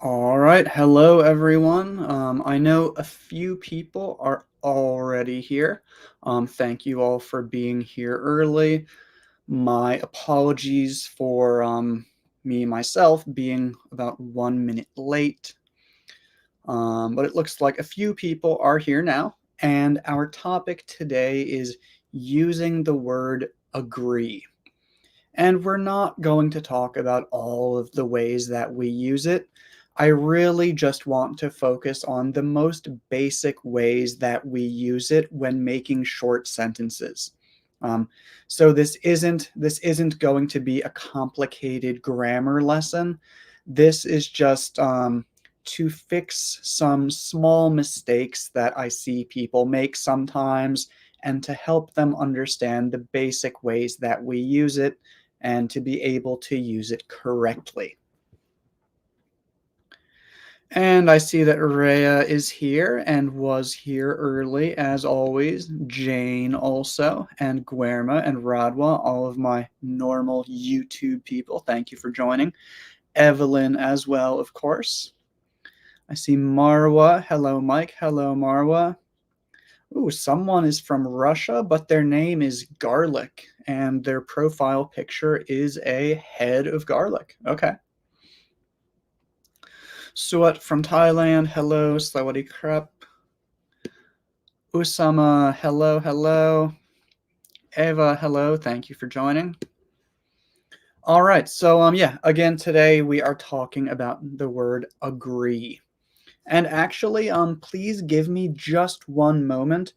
All right. Hello, everyone. I know a few people are already here. Thank you all for being here early. My apologies for myself being about 1 minute late. But it looks like a few people are here now. And our topic today is using the word agree. And we're not going to talk about all of the ways that we use it. I really just want to focus on the most basic ways that we use it when making short sentences. Um, so this isn't going to be a complicated grammar lesson. This is just to fix some small mistakes that I see people make sometimes, and to help them understand the basic ways that we use it and to be able to use it correctly. And I see that Rhea is here and was here early, as always. Jane also, and Guerma and Radwa, all of my normal YouTube people. Thank you for joining. Evelyn as well, of course. I see Marwa. Hello, Mike. Hello, Marwa. Ooh, someone is from Russia, but their name is Garlic, and their profile picture is a head of garlic. Okay. Suat from Thailand, hello. Sawadi Krap. Usama, hello, hello. Eva, hello. Thank you for joining. All right. So yeah, again today we are talking about the word agree. And actually please give me just one moment.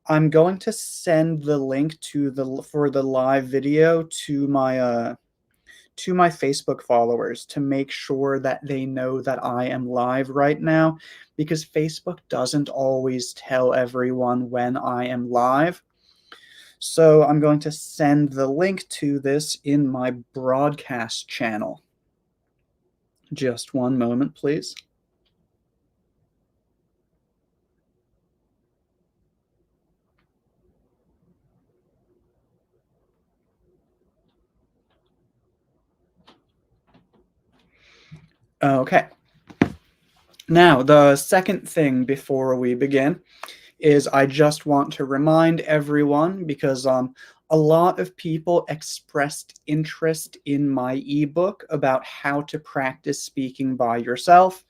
I'm going to send the link to the live video to my Facebook followers to make sure that they know that I am live right now, because Facebook doesn't always tell everyone when I am live. So I'm going to send the link to this in my broadcast channel. Just one moment, please. Okay. Now, the second thing before we begin is I just want to remind everyone, because a lot of people expressed interest in my ebook about how to practice speaking by yourself.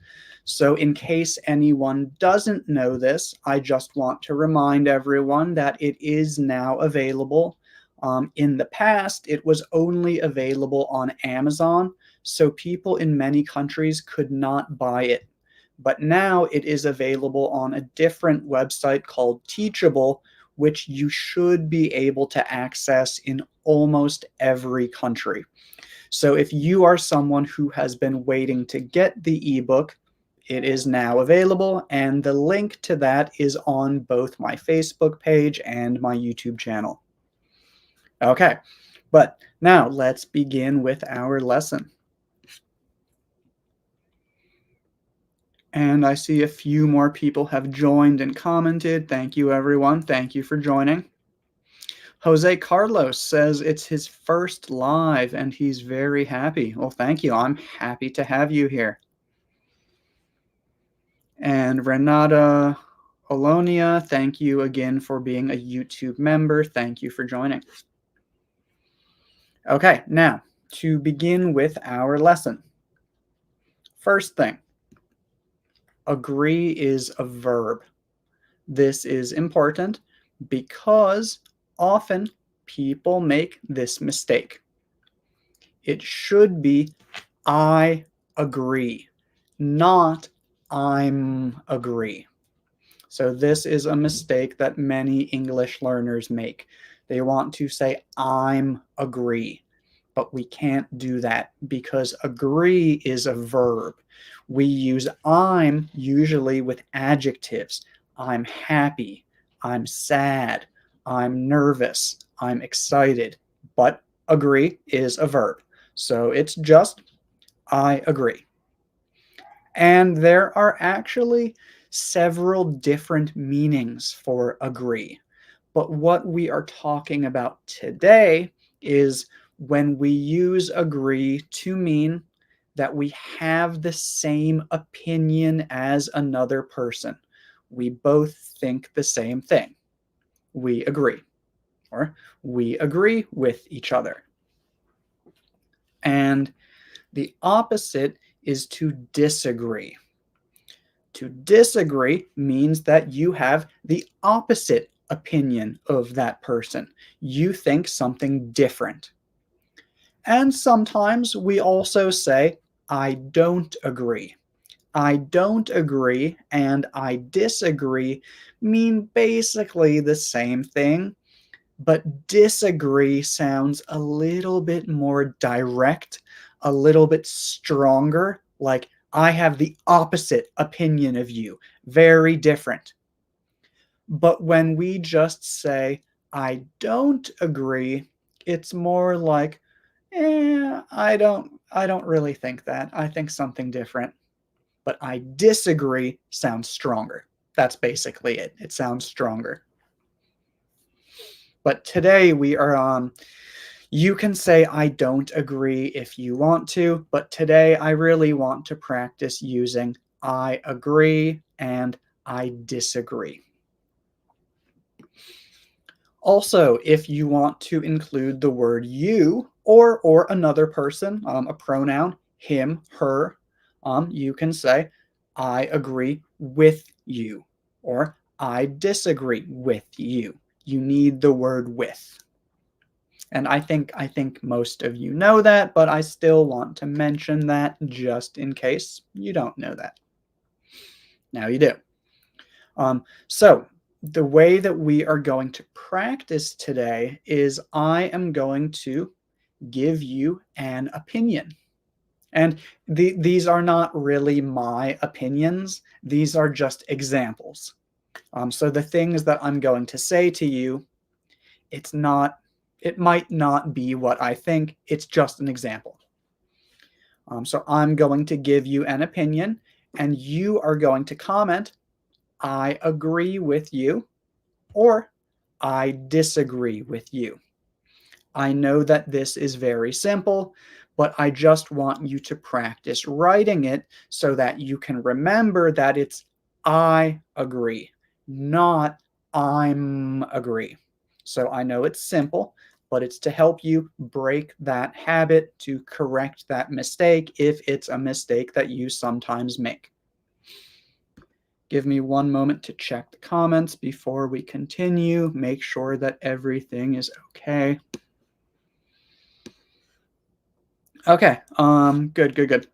So, in case anyone doesn't know this, I just want to remind everyone that it is now available. In the past, it was only available on Amazon, so people in many countries could not buy it. But now it is available on a different website called Teachable, which you should be able to access in almost every country. So if you are someone who has been waiting to get the ebook, it is now available, and the link to that is on both my Facebook page and my YouTube channel. Okay, but now let's begin with our lesson. And I see a few more people have joined and commented. Thank you, everyone. Thank you for joining. Jose Carlos says it's his first live and he's very happy. Well, thank you. I'm happy to have you here. And Renata Olonia, thank you again for being a YouTube member. Thank you for joining. Okay, now to begin with our lesson. First thing, agree is a verb. This is important because often people make this mistake. It should be I agree, not I'm agree. So this is a mistake that many English learners make. They want to say I'm agree, but we can't do that because agree is a verb. We use I'm usually with adjectives. I'm happy, I'm sad, I'm nervous, I'm excited, but agree is a verb. So it's just I agree. And there are actually several different meanings for agree. But what we are talking about today is when we use agree to mean that we have the same opinion as another person. We both think the same thing. We agree, or we agree with each other. And the opposite is to disagree. To disagree means that you have the opposite opinion of that person. You think something different. And sometimes we also say, I don't agree. I don't agree and I disagree mean basically the same thing, but disagree sounds a little bit more direct, a little bit stronger, like I have the opposite opinion of you, very different. But when we just say, I don't agree, it's more like, I don't really think that. I think something different. But I disagree sounds stronger. That's basically it. It sounds stronger. But today we are on, you can say I don't agree if you want to, but today I really want to practice using I agree and I disagree. Also, if you want to include the word you or another person, a pronoun, him, her, you can say, I agree with you, or I disagree with you. You need the word with. And I think most of you know that, but I still want to mention that just in case you don't know that. Now you do. So the way that we are going to practice today is I am going to give you an opinion. And these are not really my opinions. These are just examples. So the things that I'm going to say to you, it might not be what I think. It's just an example. So I'm going to give you an opinion, and you are going to comment, I agree with you, or I disagree with you. I know that this is very simple, but I just want you to practice writing it so that you can remember that it's I agree, not I'm agree. So I know it's simple, but it's to help you break that habit, to correct that mistake if it's a mistake that you sometimes make. Give me one moment to check the comments before we continue. Make sure that everything is okay. Okay, good.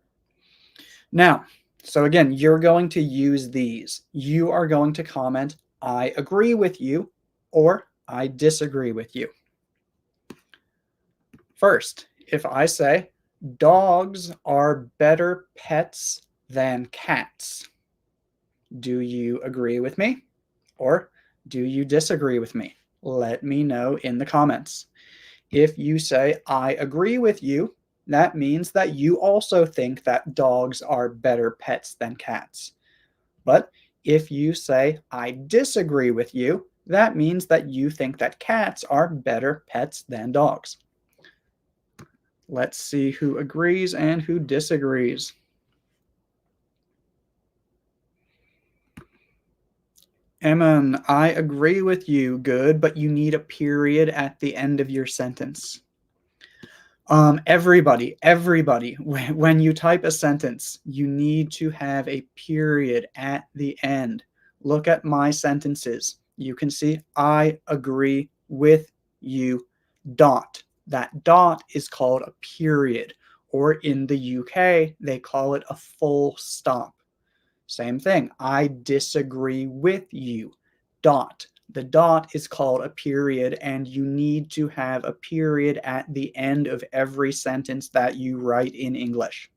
Now, so again, you're going to use these. You are going to comment, I agree with you, or I disagree with you. First, if I say, dogs are better pets than cats, do you agree with me? Or do you disagree with me? Let me know in the comments. If you say, I agree with you, that means that you also think that dogs are better pets than cats. But if you say, I disagree with you, that means that you think that cats are better pets than dogs. Let's see who agrees and who disagrees. Eamon, I agree with you. Good, but you need a period at the end of your sentence. Everybody, when you type a sentence, you need to have a period at the end. Look at my sentences. You can see I agree with you, dot. That dot is called a period, or in the UK, they call it a full stop. Same thing. I disagree with you, dot. The dot is called a period, and you need to have a period at the end of every sentence that you write in English.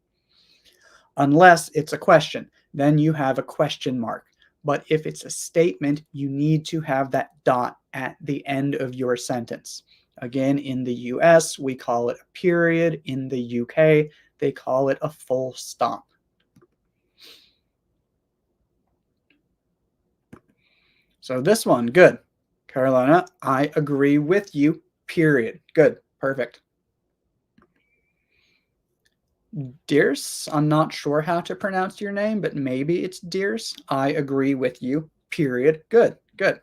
Unless it's a question, then you have a question mark. But if it's a statement, you need to have that dot at the end of your sentence. Again, in the US, we call it a period. In the UK, they call it a full stop. So this one, good. Carolina, I agree with you, period. Good, perfect. Dears, I'm not sure how to pronounce your name, but maybe it's Dears. I agree with you. Period. Good, good.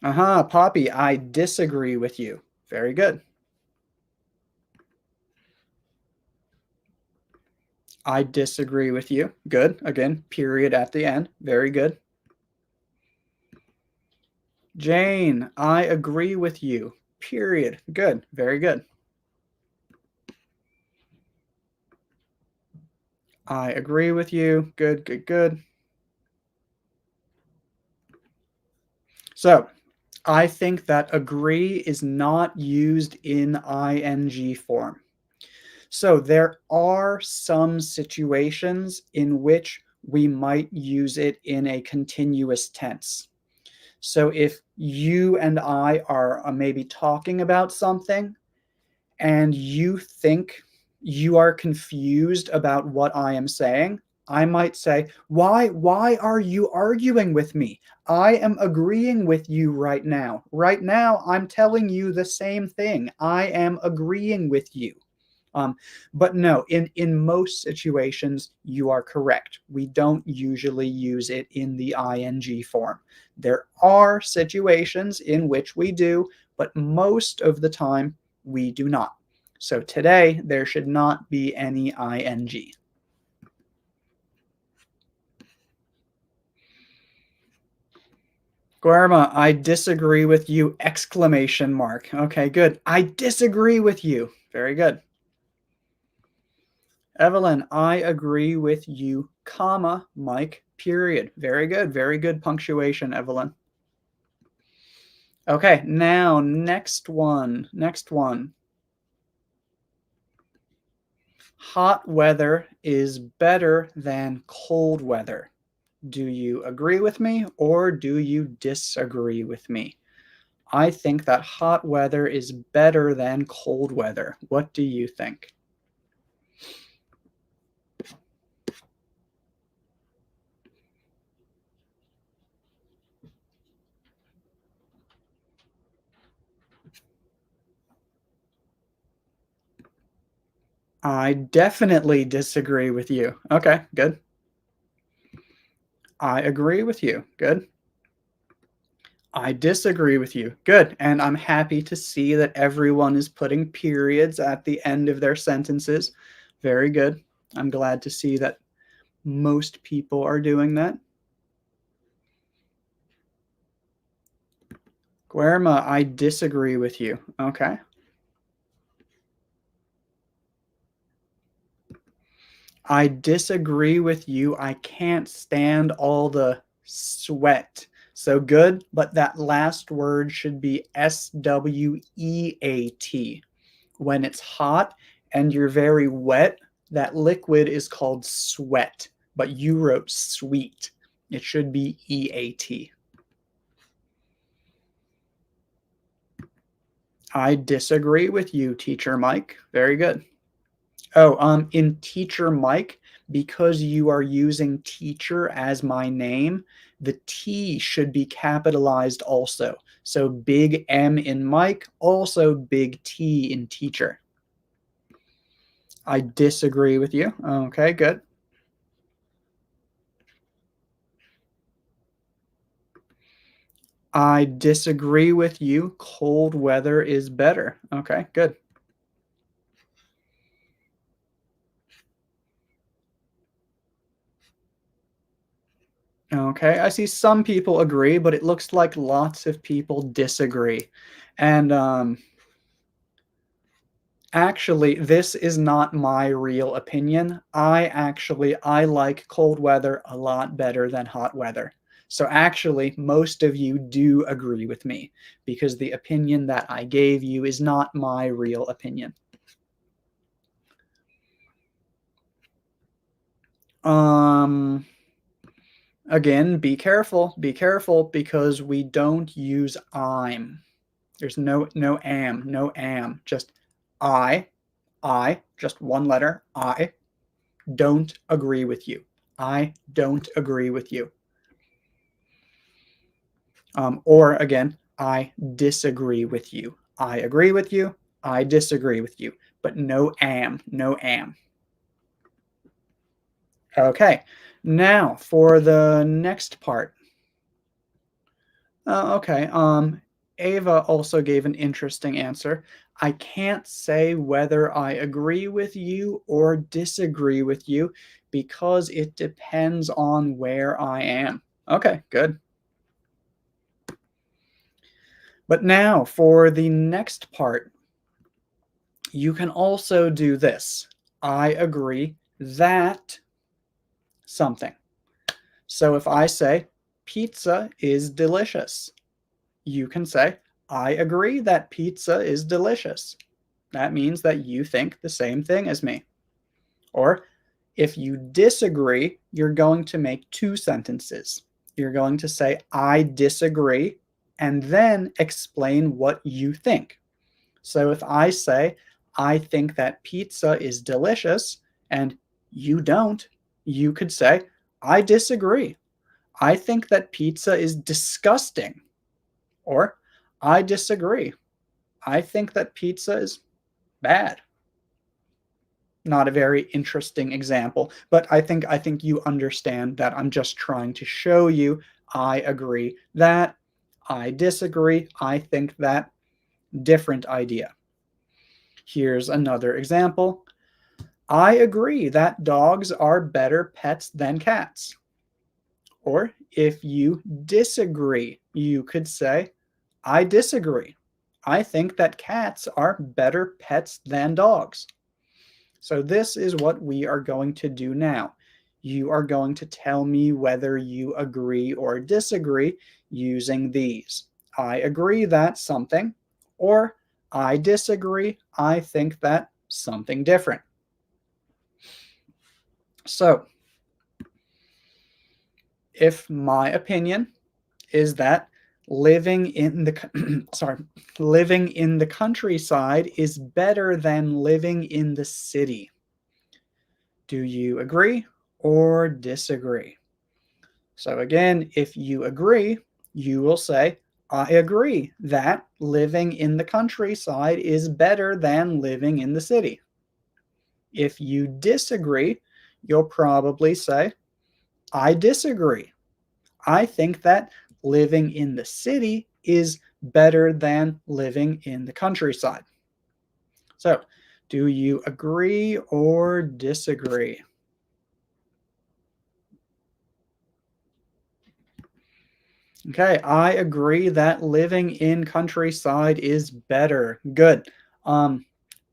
Poppy, I disagree with you. Very good. I disagree with you. Good. Again, period at the end. Very good. Jane, I agree with you. Period. Good. Very good. I agree with you. Good, good, good. So, I think that agree is not used in ing form. So there are some situations in which we might use it in a continuous tense. So if you and I are maybe talking about something and you think you are confused about what I am saying, I might say, why are you arguing with me? I am agreeing with you right now. Right now, I'm telling you the same thing. I am agreeing with you. Um, but no, in most situations, you are correct. We don't usually use it in the ing form. There are situations in which we do, but most of the time we do not. So today, there should not be any ing. Guerma, I disagree with you! Exclamation mark. Okay, good. I disagree with you. Very good. Evelyn, I agree with you, comma, Mike, period. Very good. Very good punctuation, Evelyn. Okay, now next one. Next one. Hot weather is better than cold weather. Do you agree with me or do you disagree with me? I think that hot weather is better than cold weather. What do you think? I definitely disagree with you. Okay, good. I agree with you. Good. I disagree with you. Good. And I'm happy to see that everyone is putting periods at the end of their sentences. Very good. I'm glad to see that most people are doing that. Guerma, I disagree with you. Okay. I disagree with you. I can't stand all the sweat. So good, but that last word should be SWEAT. When it's hot and you're very wet, that liquid is called sweat, but you wrote sweet. It should be EAT. I disagree with you, Teacher Mike. Very good. Oh, in Teacher Mike, because you are using teacher as my name, the T should be capitalized also. So big M in Mike, also big T in teacher. I disagree with you. Okay, good. I disagree with you. Cold weather is better. Okay, good. Okay, I see some people agree, but it looks like lots of people disagree. And actually, this is not my real opinion. I like cold weather a lot better than hot weather. So actually, most of you do agree with me because the opinion that I gave you is not my real opinion. Um, Again, be careful because we don't use I'm. There's no am, no am, just I, just one letter, I don't agree with you. I don't agree with you. Or again, I disagree with you. I agree with you. I disagree with you. but no am, no am. Okay, now for the next part. Okay, Ava also gave an interesting answer. I can't say whether I agree with you or disagree with you because it depends on where I am. Okay, good. But now for the next part, you can also do this. I agree that something. So if I say pizza is delicious, you can say, I agree that pizza is delicious. That means that you think the same thing as me. Or if you disagree, you're going to make two sentences. You're going to say, I disagree, and then explain what you think. So if I say, I think that pizza is delicious, and you don't, you could say, I disagree. I think that pizza is disgusting. Or, I disagree. I think that pizza is bad. Not a very interesting example, but I think you understand that I'm just trying to show you I agree that, I disagree, I think that, different idea. Here's another example. I agree that dogs are better pets than cats. Or if you disagree, you could say, I disagree. I think that cats are better pets than dogs. So this is what we are going to do now. You are going to tell me whether you agree or disagree using these. I agree that something, or I disagree, I think that something different. So if my opinion is that living in the living in the countryside is better than living in the city. Do you agree or disagree? So again, if you agree, you will say, I agree that living in the countryside is better than living in the city. If you disagree, you'll probably say, I disagree. I think that living in the city is better than living in the countryside. So, do you agree or disagree? Okay, I agree that living in countryside is better. Good. Um,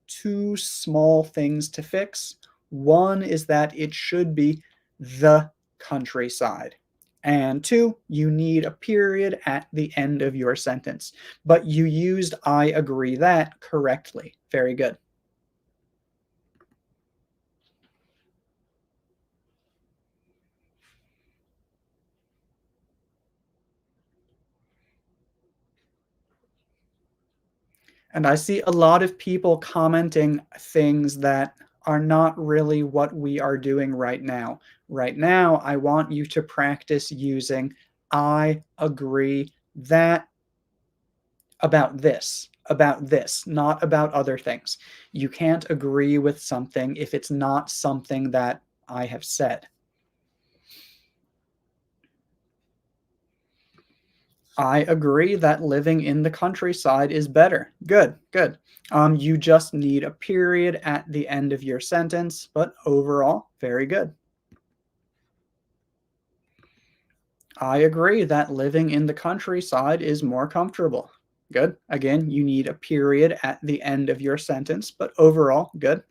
Two small things to fix. One is that it should be the countryside. And two, you need a period at the end of your sentence. But you used I agree that correctly. Very good. And I see a lot of people commenting things that are not really what we are doing right now. Right now, I want you to practice using I agree that about this, not about other things. You can't agree with something if it's not something that I have said. I agree that living in the countryside is better. Good, good. You just need a period at the end of your sentence, but overall, very good. I agree that living in the countryside is more comfortable. Good. Again, you need a period at the end of your sentence, but overall, good.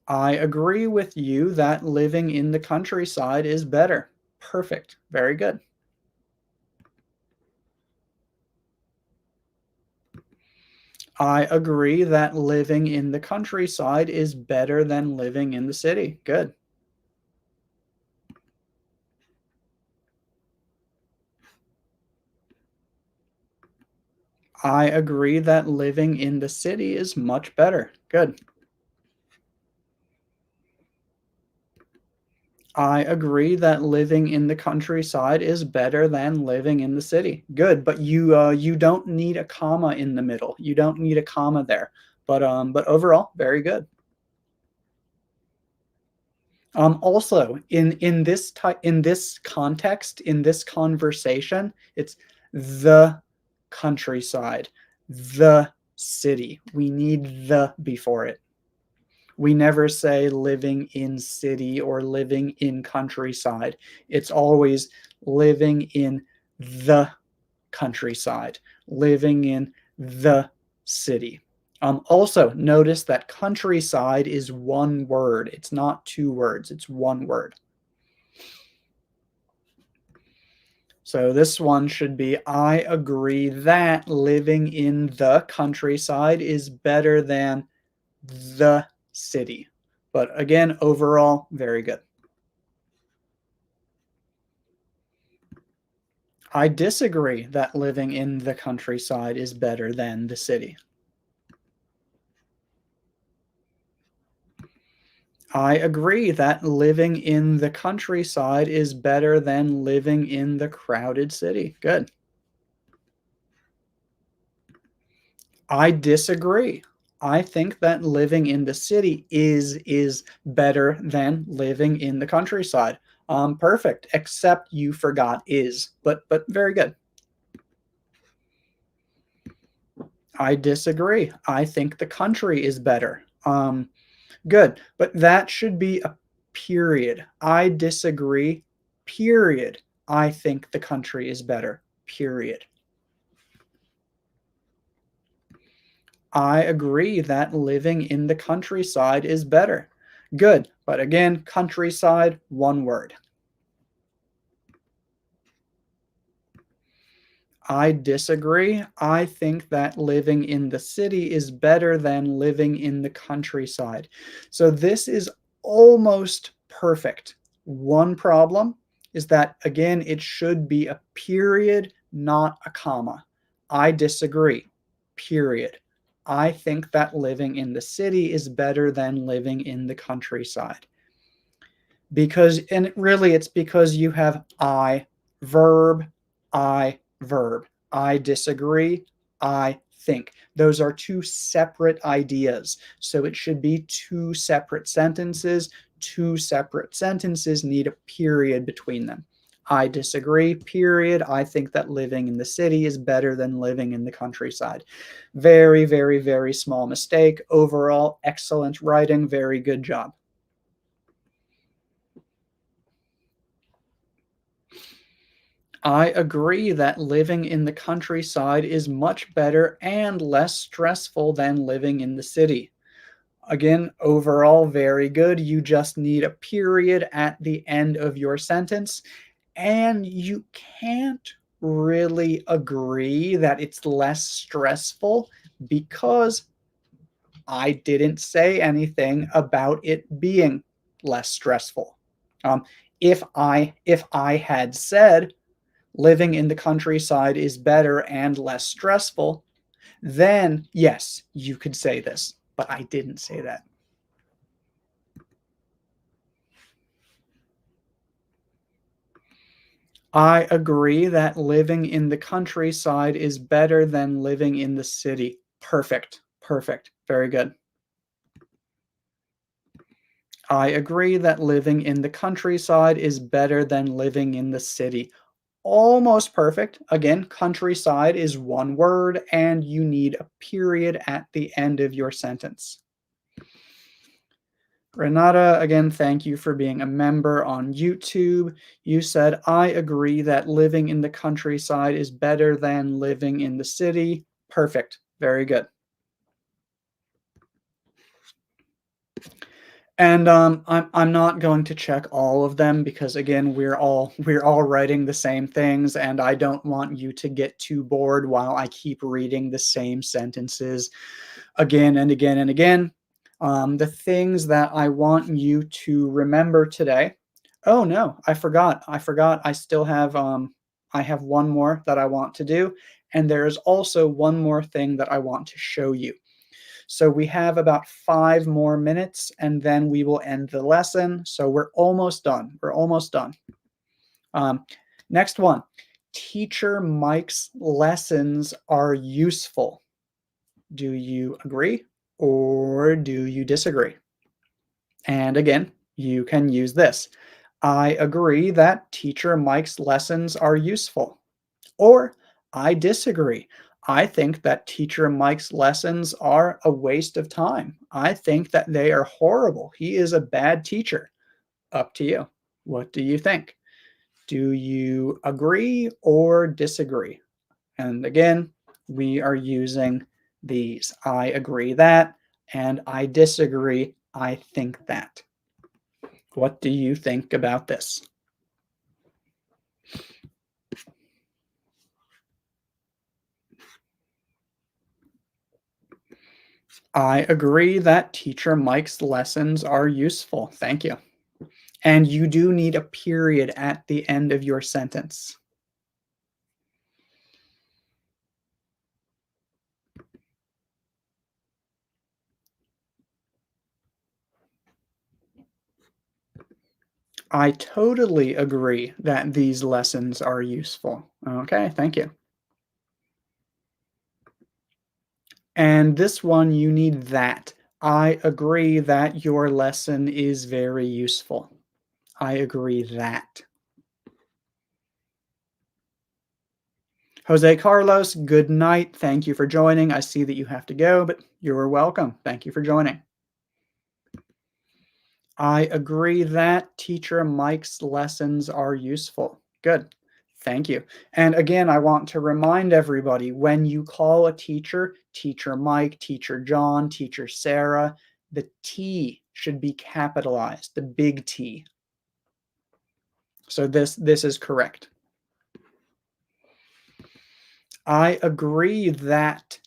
I agree with you that living in the countryside is better. Perfect. Very good. I agree that living in the countryside is better than living in the city. Good. I agree that living in the city is much better. Good. I agree that living in the countryside is better than living in the city. Good, but you don't need a comma in the middle. You don't need a comma there. But overall, very good. Also, in this context, in this conversation, it's the countryside, the city. We need the before it. We never say living in city or living in countryside. It's always living in the countryside, living in the city. Also, notice that countryside is one word. It's not two words, it's one word. So this one should be, I agree that living in the countryside is better than the city. But again, overall, very good. I disagree that living in the countryside is better than the city. I agree that living in the countryside is better than living in the crowded city. Good. I disagree. I think that living in the city is better than living in the countryside. Perfect, except you forgot is, but very good. I disagree. I think the country is better. Good, but that should be a period. I disagree. Period. I think the country is better. Period. I agree that living in the countryside is better. Good, but again, countryside, one word. I disagree. I think that living in the city is better than living in the countryside. So this is almost perfect. One problem is that, again, it should be a period, not a comma. I disagree. Period. I think that living in the city is better than living in the countryside. Because, and really, it's because you have verb, verb. I disagree. I think. Those are two separate ideas. So it should be two separate sentences. Two separate sentences need a period between them. I disagree, period. I think that living in the city is better than living in the countryside. Very, very, very small mistake. Overall, excellent writing. Very good job. I agree that living in the countryside is much better and less stressful than living in the city. Again, overall, very good. You just need a period at the end of your sentence, and you can't really agree that it's less stressful because I didn't say anything about it being less stressful. Um, if I had said living in the countryside is better and less stressful, then yes, you could say this, but I didn't say that. I agree that living in the countryside is better than living in the city. Perfect. Perfect. Very good. I agree that living in the countryside is better than living in the city. Almost perfect. Again, countryside is one word and you need a period at the end of your sentence. Renata, again, thank you for being a member on YouTube. You said, I agree that living in the countryside is better than living in the city. Perfect. Very good. And I'm not going to check all of them because again we're all writing the same things, and I don't want you to get too bored while I keep reading the same sentences again and again and again. The things that I want you to remember today. Oh no, I forgot. I forgot. I still have I have one more that I want to do, and there is also one more thing that I want to show you. So we have about 5 more minutes and then we will end the lesson. So we're almost done. We're almost done. Um, Next one. Teacher Mike's lessons are useful. Do you agree or do you disagree? And again, you can use this. I agree that Teacher Mike's lessons are useful. Or I disagree. I think that Teacher Mike's lessons are a waste of time. I think that they are horrible. He is a bad teacher. Up to you. What do you think? Do you agree or disagree? And again, we are using these. I agree that, and I disagree. I think that. What do you think about this? I agree that Teacher Mike's lessons are useful. Thank you. And you do need a period at the end of your sentence. I totally agree that these lessons are useful. Okay, thank you. And this one, you need that. I agree that your lesson is very useful. I agree that. Jose Carlos, good night. Thank you for joining. I see that you have to go, but you're welcome. Thank you for joining. I agree that Teacher Mike's lessons are useful. Good. Thank you. And again, I want to remind everybody when you call a teacher, Teacher Mike, Teacher John, Teacher Sarah, the T should be capitalized, the big T. So this is correct. I agree that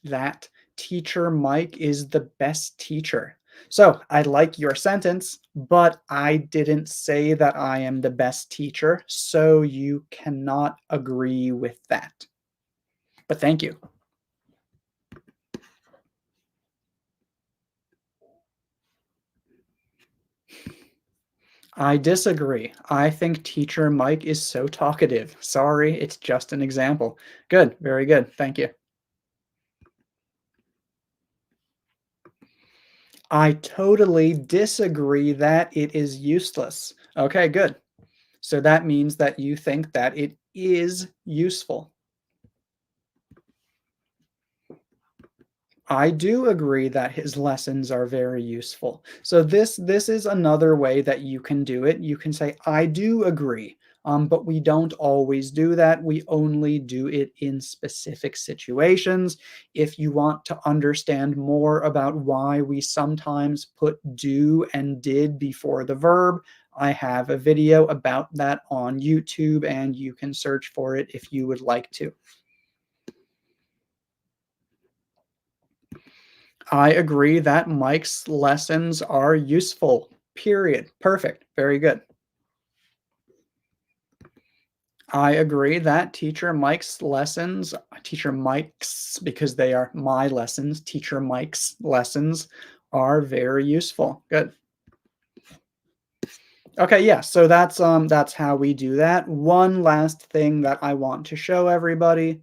Teacher Mike is the best teacher. So I like your sentence, but I didn't say that I am the best teacher, so you cannot agree with that. But thank you. I disagree. I think Teacher Mike is so talkative. Sorry, it's just an example. Good, very good. Thank you. I totally disagree that it is useless. Okay, good. So that means that you think that it is useful. I do agree that his lessons are very useful. So this is another way that you can do it. You can say, I do agree. But we don't always do that. We only do it in specific situations. If you want to understand more about why we sometimes put do and did before the verb, I have a video about that on YouTube, and you can search for it if you would like to. I agree that Mike's lessons are useful. Period. Perfect. Very good. I agree that Teacher Mike's, because they are my lessons, Teacher Mike's lessons are very useful. Good. Okay, yeah, so that's how we do that. One last thing that I want to show everybody,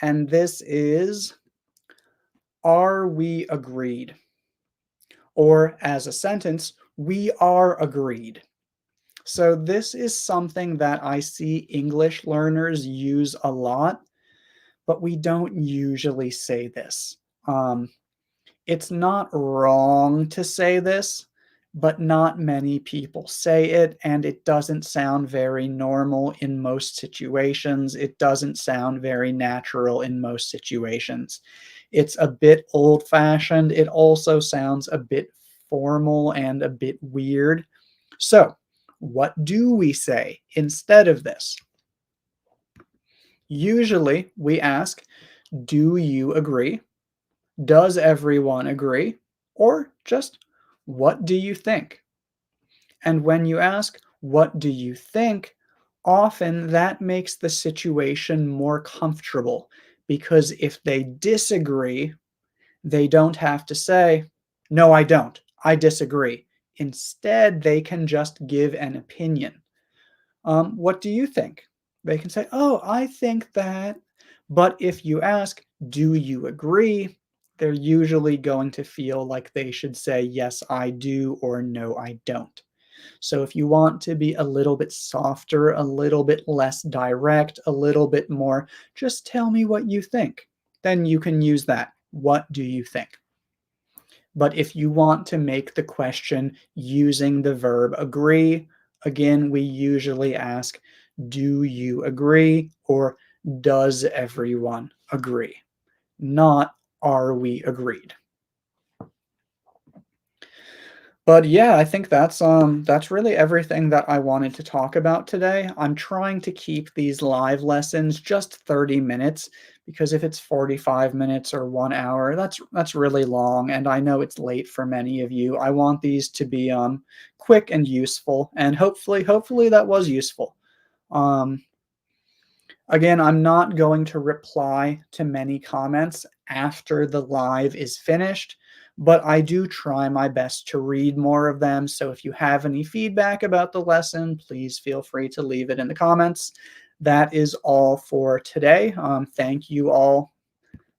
and this is, are we agreed? Or as a sentence, we are agreed. So this is something that I see English learners use a lot, but we don't usually say this. Um, it's not wrong to say this, but not many people say it, and it doesn't sound very normal in most situations. It doesn't sound very natural in most situations. It's a bit old-fashioned. It also sounds a bit formal and a bit weird. So, what do we say instead of this? Usually, we ask, do you agree? Does everyone agree? Or just, what do you think? And when you ask, what do you think? Often that makes the situation more comfortable because if they disagree, They don't have to say, no, I don't. I disagree. Instead, they can just give an opinion. What do you think? They can say, oh, I think that. But if you ask, do you agree? They're usually going to feel like they should say, yes, I do, or no, I don't. So if you want to be a little bit softer, a little bit less direct, a little bit more, just tell me what you think, then you can use that. What do you think? But if you want to make the question using the verb agree, again, we usually ask, do you agree? Or does everyone agree? Not, are we agreed? But yeah, I think that's really everything that I wanted to talk about today. I'm trying to keep these live lessons just 30 minutes because if it's 45 minutes or 1 hour, that's really long and I know it's late for many of you. I want these to be quick and useful and hopefully that was useful. Um Again, I'm not going to reply to many comments after the live is finished, but I do try my best to read more of them. So if you have any feedback about the lesson, please feel free to leave it in the comments. That is all for today. Thank you all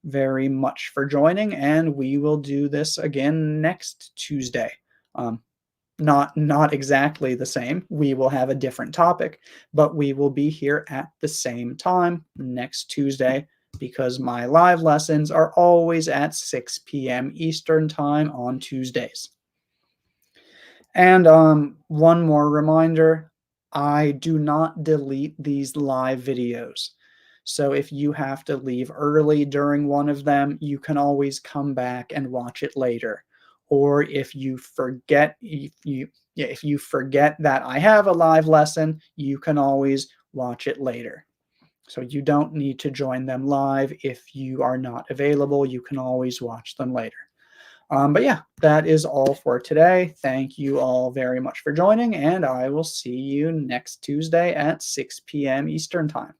very much for joining, and we will do this again next Tuesday. Um, not exactly the same. We will have a different topic, but we will be here at the same time next Tuesday because my live lessons are always at 6 p.m. Eastern Time on Tuesdays. And one more reminder, I do not delete these live videos. So if you have to leave early during one of them, you can always come back and watch it later. Or if you forget if you forget that I have a live lesson, you can always watch it later. So you don't need to join them live if you are not available. You can always watch them later. But yeah, that is all for today. Thank you all very much for joining, and I will see you next Tuesday at 6 p.m. Eastern Time.